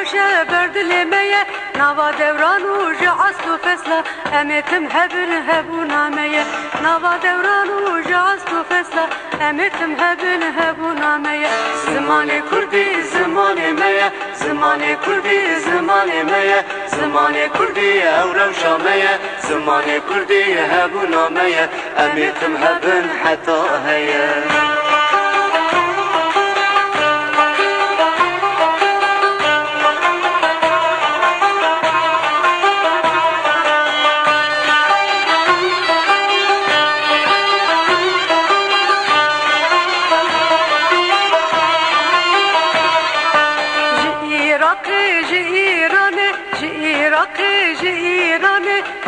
باشه بردلمه نوا دوران و جعست و فصله امیتم هبن هبونامه نوا دوران و جعست و فصله امیتم هبن هبونامه زمان کردی زمان میه زمان کردی زمان میه زمان کردی اورم شامه زمان کردی هبونامه امیتم هبن حتی هیه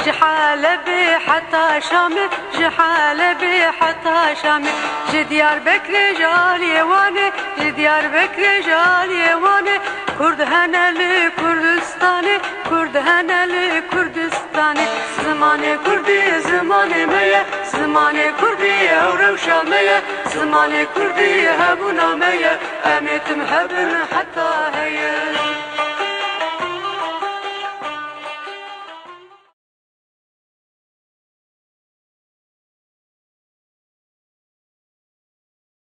جحالبي حتى شامي جحالبي حتى شامي جديار بكر جالي واني جديار بكر جالي واني كرد هنا لكردستاني كرد هنا لكردستاني زماني كردي زماني مية زماني كردي أورو شامية زماني كردي هبونا مية أميت محبن حتى هي